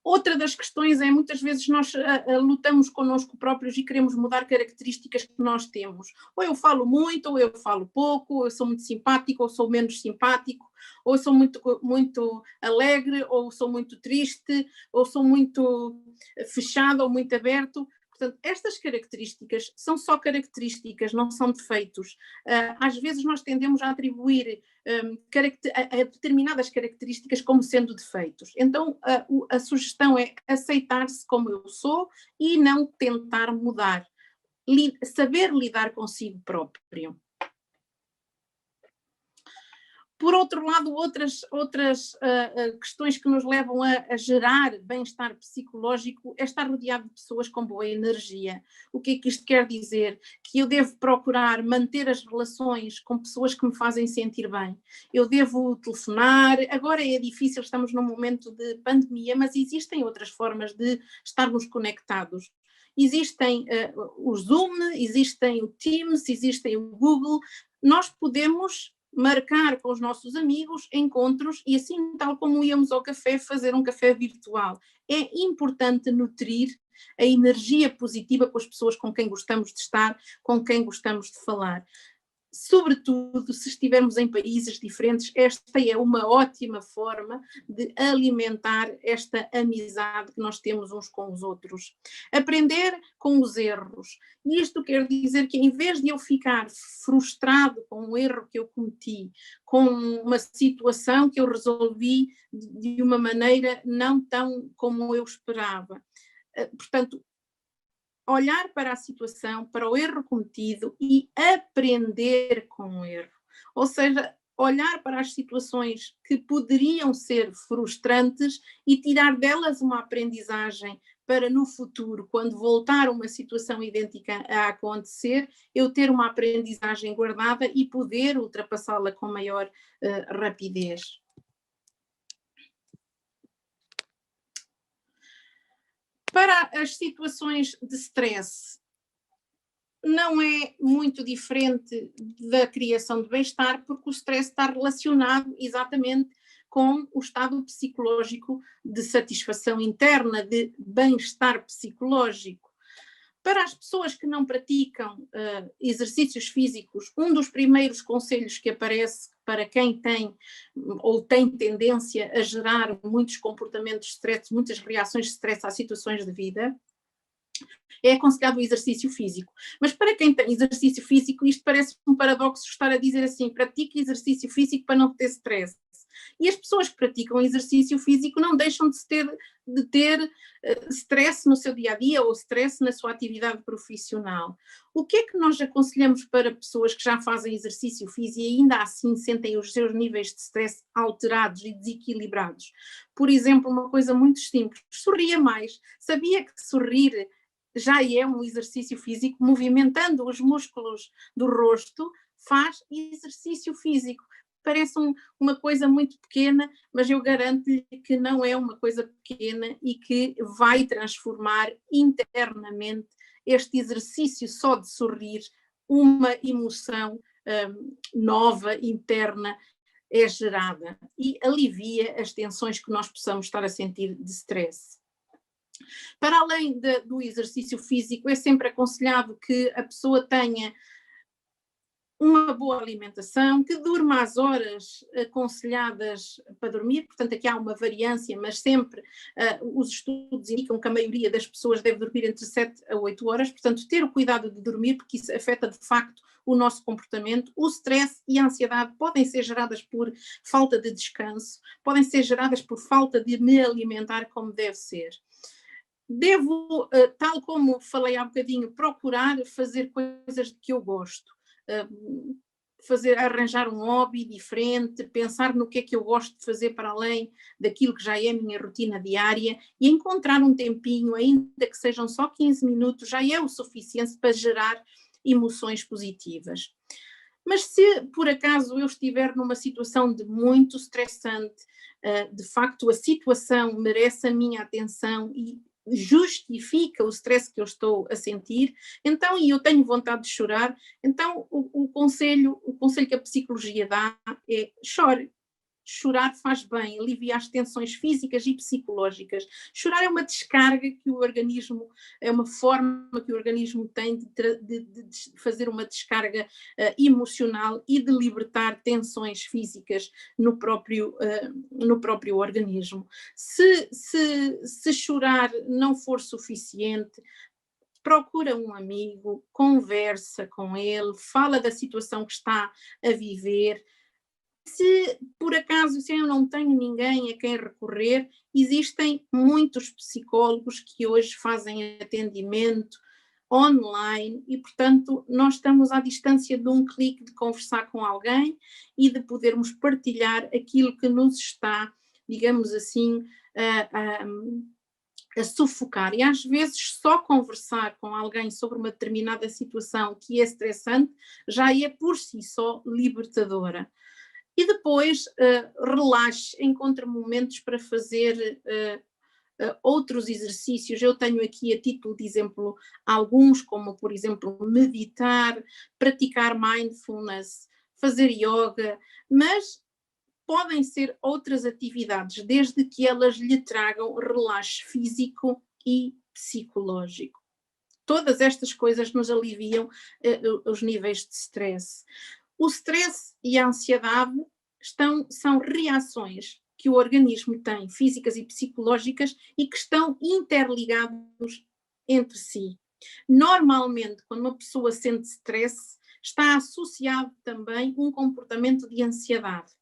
Outra das questões é, muitas vezes nós lutamos connosco próprios e queremos mudar características que nós temos. Ou eu falo muito, ou eu falo pouco, ou eu sou muito simpático, ou sou menos simpático, ou eu sou muito alegre, ou sou muito triste, ou sou muito fechado, ou muito aberto. Portanto, estas características são só características, não são defeitos. Às vezes nós tendemos a atribuir a determinadas características como sendo defeitos. Então, a sugestão é aceitar-se como eu sou e não tentar mudar. Saber lidar consigo próprio. Por outro lado, outras questões que nos levam a gerar bem-estar psicológico é estar rodeado de pessoas com boa energia. O que é que isto quer dizer? Que eu devo procurar manter as relações com pessoas que me fazem sentir bem. Eu devo telefonar, agora é difícil, estamos num momento de pandemia, mas existem outras formas de estarmos conectados. Existem o Zoom, existem o Teams, existem o Google. Nós podemos marcar com os nossos amigos encontros e assim, tal como íamos ao café, fazer um café virtual. É importante nutrir a energia positiva com as pessoas com quem gostamos de estar, com quem gostamos de falar. Sobretudo, se estivermos em países diferentes, esta é uma ótima forma de alimentar esta amizade que nós temos uns com os outros. Aprender com os erros. E isto quer dizer que, em vez de eu ficar frustrado com um erro que eu cometi, com uma situação que eu resolvi de uma maneira não tão como eu esperava, portanto, olhar para a situação, para o erro cometido e aprender com o erro. Ou seja, olhar para as situações que poderiam ser frustrantes e tirar delas uma aprendizagem para no futuro, quando voltar uma situação idêntica a acontecer, eu ter uma aprendizagem guardada e poder ultrapassá-la com maior rapidez. Para as situações de stress, não é muito diferente da criação de bem-estar, porque o stress está relacionado exatamente com o estado psicológico de satisfação interna, de bem-estar psicológico. Para as pessoas que não praticam exercícios físicos, um dos primeiros conselhos que aparece para quem tem ou tem tendência a gerar muitos comportamentos de stress, muitas reações de stress às situações de vida, é aconselhado o exercício físico. Mas para quem tem exercício físico, isto parece um paradoxo estar a dizer assim, pratique exercício físico para não ter stress. E as pessoas que praticam exercício físico não deixam de ter stress no seu dia-a-dia ou stress na sua atividade profissional. O que é que nós aconselhamos para pessoas que já fazem exercício físico e ainda assim sentem os seus níveis de stress alterados e desequilibrados? Por exemplo, uma coisa muito simples, sorria mais. Sabia que sorrir já é um exercício físico? Movimentando os músculos do rosto faz exercício físico. Parece uma coisa muito pequena, mas eu garanto-lhe que não é uma coisa pequena e que vai transformar internamente este exercício só de sorrir, uma emoção nova, interna, é gerada e alivia as tensões que nós possamos estar a sentir de stress. Para além do exercício físico, é sempre aconselhado que a pessoa tenha uma boa alimentação, que durma as horas aconselhadas para dormir, portanto aqui há uma variância, mas sempre os estudos indicam que a maioria das pessoas deve dormir entre 7 a 8 horas, portanto ter o cuidado de dormir, porque isso afeta de facto o nosso comportamento. O stress e a ansiedade podem ser geradas por falta de descanso, podem ser geradas por falta de me alimentar como deve ser. Devo, tal como falei há bocadinho, procurar fazer coisas que eu gosto. Arranjar um hobby diferente, pensar no que é que eu gosto de fazer para além daquilo que já é a minha rotina diária e encontrar um tempinho, ainda que sejam só 15 minutos, já é o suficiente para gerar emoções positivas. Mas se por acaso eu estiver numa situação de muito estressante, de facto a situação merece a minha atenção e justifica o stress que eu estou a sentir, então, e eu tenho vontade de chorar, então o conselho que a psicologia dá é chore. Chorar faz bem, alivia as tensões físicas e psicológicas. Chorar é uma descarga que o organismo, é uma forma que o organismo tem de fazer uma descarga emocional e de libertar tensões físicas no próprio organismo. Se chorar não for suficiente, procura um amigo, conversa com ele, fala da situação que está a viver. Se por acaso eu não tenho ninguém a quem recorrer, existem muitos psicólogos que hoje fazem atendimento online e, portanto, nós estamos à distância de um clique de conversar com alguém e de podermos partilhar aquilo que nos está, digamos assim, a sufocar. E às vezes só conversar com alguém sobre uma determinada situação que é estressante já é por si só libertadora. E depois relaxe, encontre momentos para fazer outros exercícios. Eu tenho aqui a título de exemplo alguns, como por exemplo meditar, praticar mindfulness, fazer yoga, mas podem ser outras atividades, desde que elas lhe tragam relaxo físico e psicológico. Todas estas coisas nos aliviam os níveis de stress. O stress e a ansiedade são reações que o organismo tem, físicas e psicológicas, e que estão interligados entre si. Normalmente, quando uma pessoa sente stress, está associado também um comportamento de ansiedade.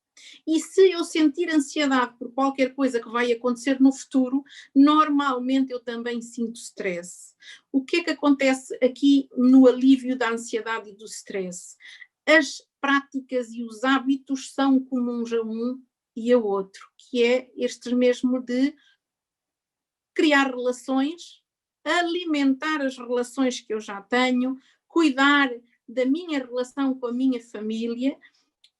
E se eu sentir ansiedade por qualquer coisa que vai acontecer no futuro, normalmente eu também sinto stress. O que é que acontece aqui no alívio da ansiedade e do stress? As práticas e os hábitos são comuns a um e a outro, que é este mesmo de criar relações, alimentar as relações que eu já tenho, cuidar da minha relação com a minha família,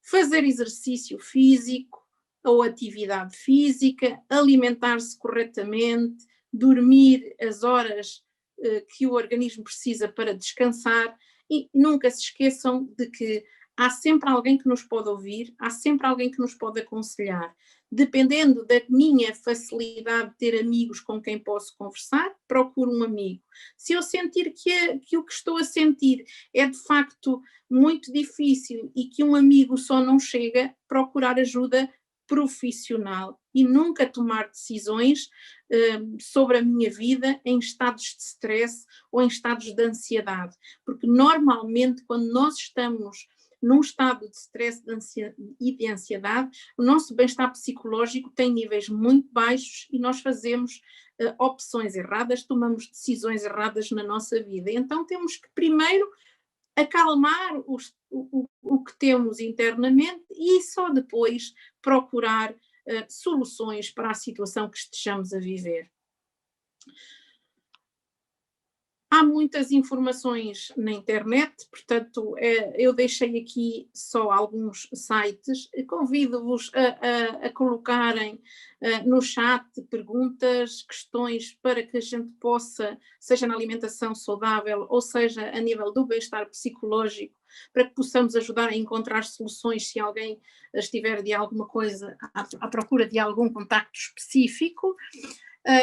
fazer exercício físico ou atividade física, alimentar-se corretamente, dormir as horas que o organismo precisa para descansar, e nunca se esqueçam de que há sempre alguém que nos pode ouvir, há sempre alguém que nos pode aconselhar. Dependendo da minha facilidade de ter amigos com quem posso conversar, procuro um amigo. Se eu sentir que o que estou a sentir é de facto muito difícil e que um amigo só não chega, procurar ajuda profissional e nunca tomar decisões sobre a minha vida em estados de stress ou em estados de ansiedade, porque normalmente quando nós estamos num estado de stress e de ansiedade, o nosso bem-estar psicológico tem níveis muito baixos e nós fazemos opções erradas, tomamos decisões erradas na nossa vida. Então temos que primeiro acalmar o que temos internamente e só depois procurar soluções para a situação que estejamos a viver. Há muitas informações na internet, portanto, eu deixei aqui só alguns sites. Convido-vos a colocarem no chat perguntas, questões, para que a gente possa, seja na alimentação saudável, ou seja a nível do bem-estar psicológico, para que possamos ajudar a encontrar soluções se alguém estiver de alguma coisa à procura de algum contacto específico.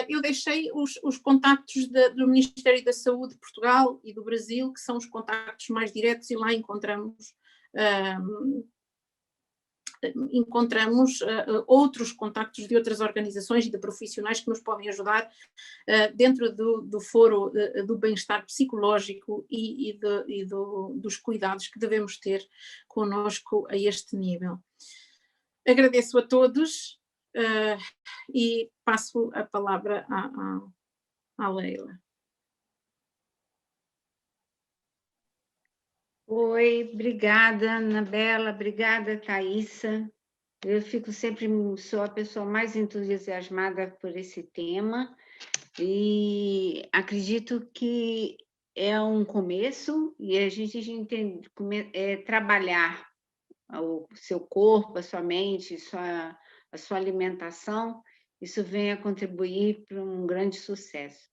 Eu deixei os contactos do Ministério da Saúde de Portugal e do Brasil, que são os contactos mais diretos, e lá encontramos outros contactos de outras organizações e de profissionais que nos podem ajudar dentro do foro do bem-estar psicológico e dos cuidados que devemos ter connosco a este nível. Agradeço a todos. E passo a palavra à Leila. Oi, obrigada, Anabela, obrigada, Thaisa. Eu sou a pessoa mais entusiasmada por esse tema e acredito que é um começo e a gente trabalhar o seu corpo, a sua mente, a sua alimentação, isso vem a contribuir para um grande sucesso.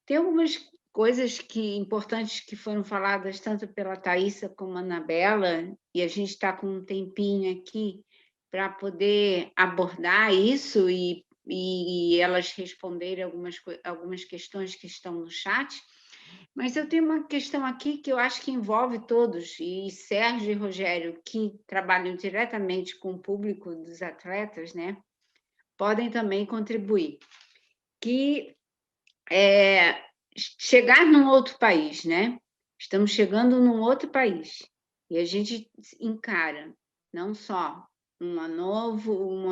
Tem algumas coisas importantes que foram faladas tanto pela Thaisa como a Anabela, e a gente está com um tempinho aqui para poder abordar isso e elas responderem algumas questões que estão no chat. Mas eu tenho uma questão aqui que eu acho que envolve todos, e Sérgio e Rogério, que trabalham diretamente com o público dos atletas, né, podem também contribuir, que é chegar num outro país, né? Estamos chegando num outro país, e a gente encara não só uma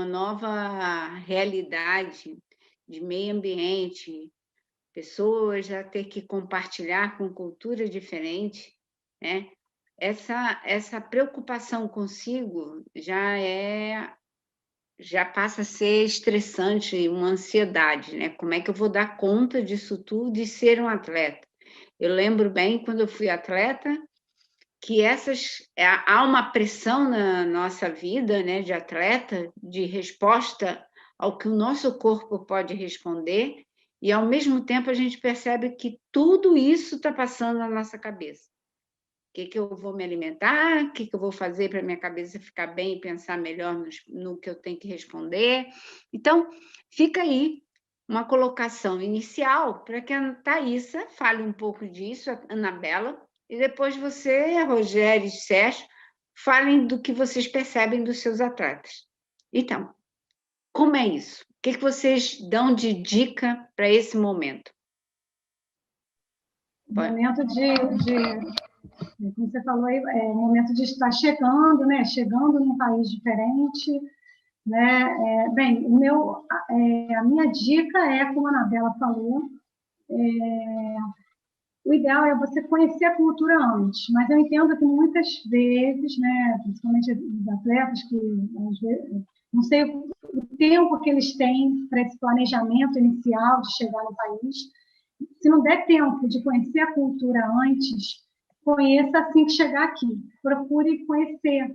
nova realidade de meio ambiente, pessoas, já ter que compartilhar com cultura diferente, né? Essa preocupação consigo já passa a ser estressante, uma ansiedade, né? Como é que eu vou dar conta disso tudo e ser um atleta? Eu lembro bem, quando eu fui atleta, que há uma pressão na nossa vida, né, de atleta, de resposta ao que o nosso corpo pode responder, e ao mesmo tempo a gente percebe que tudo isso está passando na nossa cabeça. O que eu vou me alimentar? O que eu vou fazer para minha cabeça ficar bem e pensar melhor no que eu tenho que responder? Então, fica aí uma colocação inicial para que a Thaísa fale um pouco disso, a Anabela, e depois você, Rogério e Sérgio, falem do que vocês percebem dos seus atletas. Então, como é isso? O que vocês dão de dica para esse momento? Momento como você falou, momento de estar chegando, né? Chegando num país diferente, né? Bem, a minha dica é, como a Anabela falou, o ideal é você conhecer a cultura antes, mas eu entendo que muitas vezes, né, principalmente os atletas que às vezes, não sei o tempo que eles têm para esse planejamento inicial de chegar no país, se não der tempo de conhecer a cultura antes, conheça assim que chegar aqui. Procure conhecer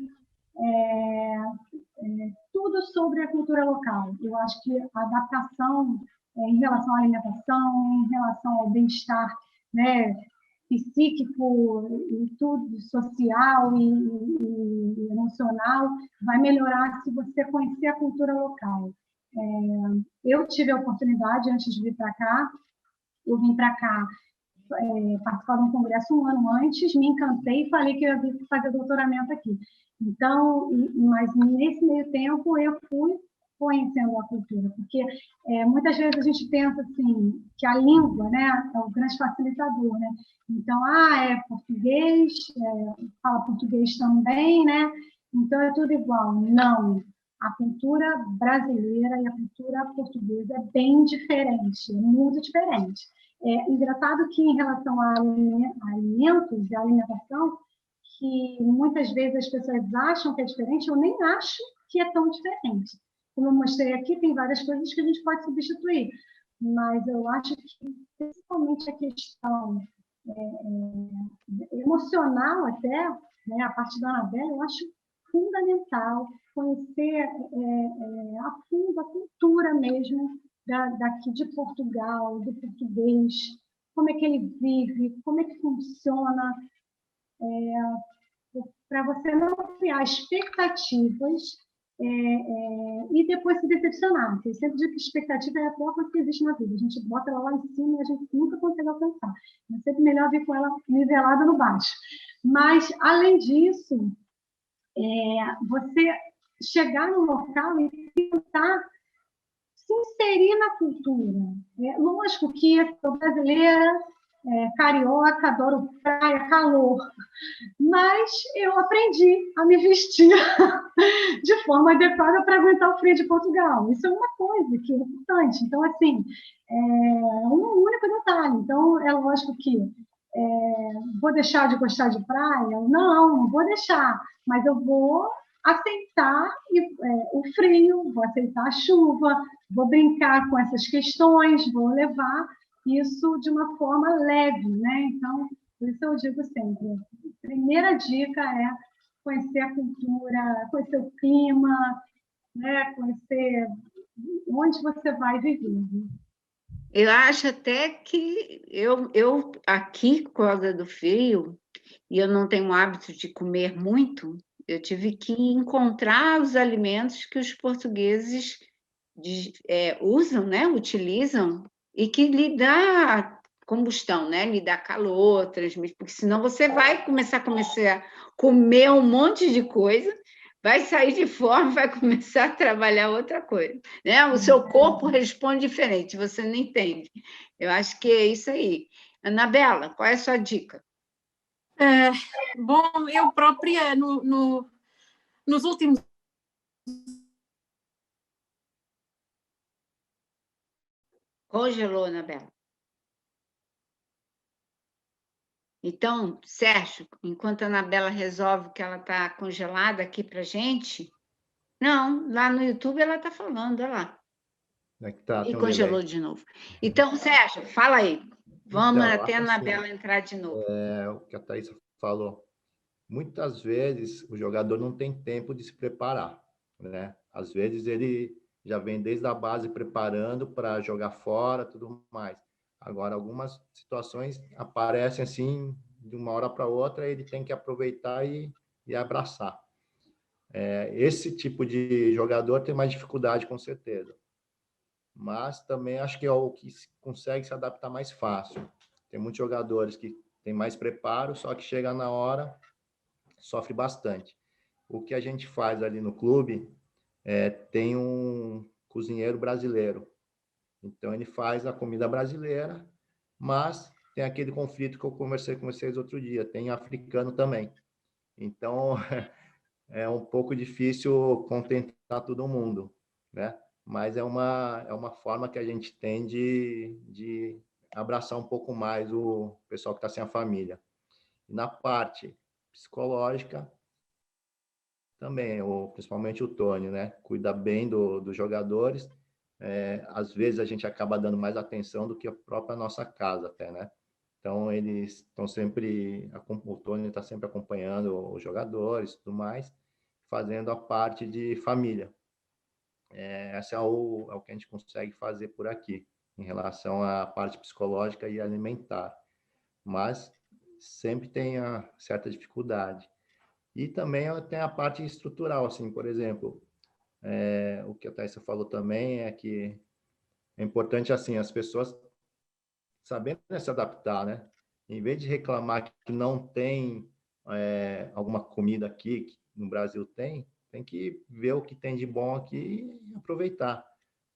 tudo sobre a cultura local. Eu acho que a adaptação em relação à alimentação, em relação ao bem-estar, né, psíquico e tudo, social e emocional, vai melhorar se você conhecer a cultura local. Eu tive a oportunidade, antes de vir para cá, eu vim para cá participar de um congresso um ano antes, me encantei e falei que eu ia vir fazer doutoramento aqui. Então, mas nesse meio tempo eu fui conhecendo a cultura, porque muitas vezes a gente pensa assim, que a língua, né, é o grande facilitador, né? Então, é português, fala português também, né? Então é tudo igual. Não, a cultura brasileira e a cultura portuguesa é bem diferente, é muito diferente. É engraçado que em relação a alimentos e alimentação, que muitas vezes as pessoas acham que é diferente, eu nem acho que é tão diferente. Como eu mostrei aqui, tem várias coisas que a gente pode substituir, mas eu acho que principalmente a questão emocional até, né, a parte da Anabela, eu acho fundamental conhecer a fundo a cultura mesmo daqui de Portugal, do português, como é que ele vive, como é que funciona, para você não criar expectativas e depois se decepcionar. Eu sempre digo que expectativa é a pior coisa que existe na vida. A gente bota ela lá em cima e a gente nunca consegue alcançar. É sempre melhor vir com ela nivelada no baixo. Mas, além disso, você chegar no local e tentar se inserir na cultura. Lógico que eu sou brasileira, carioca, adoro praia, calor, mas eu aprendi a me vestir de forma adequada para aguentar o frio de Portugal. Isso é uma coisa que é importante. Então, assim, um único detalhe. Então, é lógico que vou deixar de gostar de praia? Não vou deixar, mas eu vou aceitar o frio, vou aceitar a chuva, vou brincar com essas questões, vou levar isso de uma forma leve, né? Então, por isso eu digo sempre, a primeira dica é conhecer a cultura, conhecer o clima, né? Conhecer onde você vai viver. Eu acho até que eu aqui, por causa do frio, e eu não tenho o hábito de comer muito, eu tive que encontrar os alimentos que os portugueses usam, né? Utilizam, e que lhe dá combustão, né? Lhe dá calor, transmite, porque senão você vai começar a comer um monte de coisa, vai sair de forma, vai começar a trabalhar outra coisa, né? O seu corpo responde diferente, você não entende. Eu acho que é isso aí. Anabela, qual é a sua dica? Bom, eu própria, nos últimos... Congelou, Anabela. Então, Sérgio, enquanto a Anabela resolve que ela está congelada aqui para a gente, não, lá no YouTube ela está falando, olha lá. É que tá, E tem um congelou delay. de novo. Então, Sérgio, fala aí. Vamos Então, até a acho assim, Anabela entrar de novo. o que a Thaís falou. Muitas vezes o jogador não tem tempo de se preparar, né? Às vezes ele já vem desde a base preparando para jogar fora, tudo mais. Agora, algumas situações aparecem assim, de uma hora para outra, ele tem que aproveitar e abraçar. Esse tipo de jogador tem mais dificuldade, com certeza. Mas também acho que é o que consegue se adaptar mais fácil. Tem muitos jogadores que têm mais preparo, só que chega na hora, sofre bastante. O que a gente faz ali no clube tem um cozinheiro brasileiro. Então, ele faz a comida brasileira, mas tem aquele conflito que eu conversei com vocês outro dia, tem africano também. Então, é um pouco difícil contentar todo mundo, né? Mas é uma forma que a gente tem de abraçar um pouco mais o pessoal que está sem a família. E na parte psicológica, também, principalmente o Tony, né? Cuida bem dos jogadores. Às vezes a gente acaba dando mais atenção do que a própria nossa casa até, né? Então eles estão sempre, o Tony está sempre acompanhando os jogadores, tudo mais, fazendo a parte de família. Essa é o que a gente consegue fazer por aqui em relação à parte psicológica e alimentar, mas sempre tem a certa dificuldade. E também tem a parte estrutural, assim, por exemplo, o que a Thaisa falou também é que é importante, assim, as pessoas sabendo se adaptar, né? Em vez de reclamar que não tem alguma comida aqui, que no Brasil tem que ver o que tem de bom aqui e aproveitar.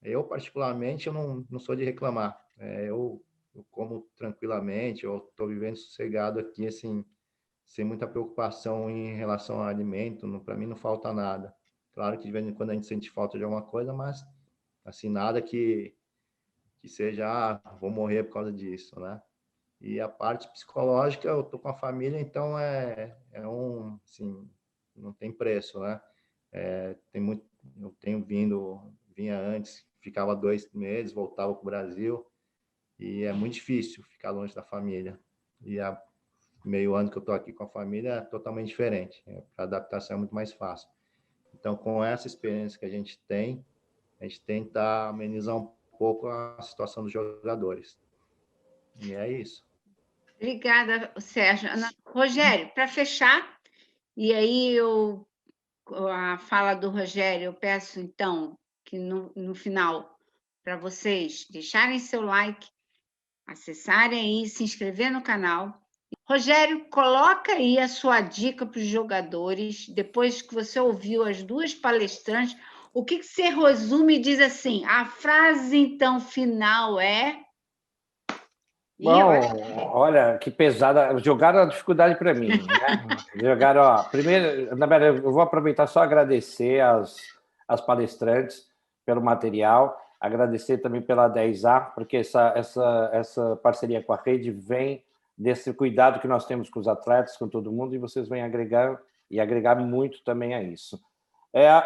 Eu, particularmente, eu não sou de reclamar. Eu como tranquilamente, eu estou vivendo sossegado aqui, assim, sem muita preocupação em relação ao alimento, para mim não falta nada. Claro que de vez em quando a gente sente falta de alguma coisa, mas assim, nada que seja, vou morrer por causa disso, né? E a parte psicológica, eu tô com a família, então assim, não tem preço, né? Tem muito, eu vinha antes, ficava 2 meses, voltava para o Brasil, e é muito difícil ficar longe da família. E há meio ano que eu estou aqui com a família é totalmente diferente. A adaptação é muito mais fácil. Então, com essa experiência que a gente tenta amenizar um pouco a situação dos jogadores. E é isso. Obrigada, Sérgio. Rogério, para fechar, e aí a fala do Rogério, eu peço, então, que no final, para vocês deixarem seu like, acessarem aí, se inscrever no canal. Rogério, coloca aí a sua dica para os jogadores, depois que você ouviu as duas palestrantes, o que você resume e diz assim, a frase, então, final é... Bom, olha, que pesada. Jogaram a dificuldade para mim, né? Jogaram, ó, primeiro, na verdade, eu vou aproveitar só agradecer as palestrantes pelo material, agradecer também pela 10A, porque essa parceria com a rede vem desse cuidado que nós temos com os atletas, com todo mundo, e vocês vêm agregar muito também a isso.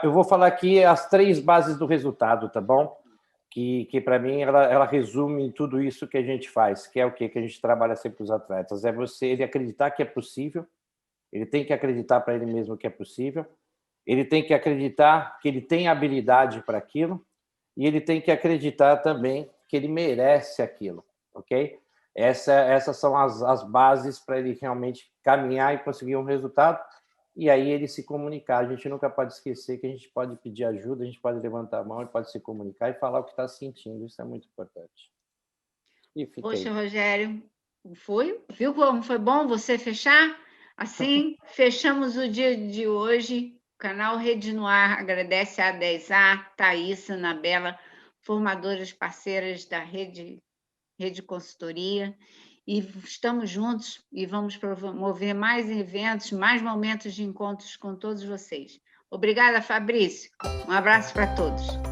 Eu vou falar aqui as 3 bases do resultado, tá bom? Que para mim, ela resume tudo isso que a gente faz, que é o que a gente trabalha sempre com os atletas, ele acreditar que é possível, ele tem que acreditar para ele mesmo que é possível, ele tem que acreditar que ele tem habilidade para aquilo, e ele tem que acreditar também que ele merece aquilo, ok? Essas são as bases para ele realmente caminhar e conseguir um resultado, e aí ele se comunicar. A gente nunca pode esquecer que a gente pode pedir ajuda, a gente pode levantar a mão, ele pode se comunicar e falar o que está sentindo. Isso é muito importante. E fiquei. Poxa, Rogério, viu como foi bom você fechar? Assim, fechamos o dia de hoje. O canal Rede no Ar agradece a 10A, Thaís, Anabela, formadoras parceiras da Rede Consultoria. E estamos juntos e vamos promover mais eventos, mais momentos de encontros com todos vocês. Obrigada, Fabrício. Um abraço para todos.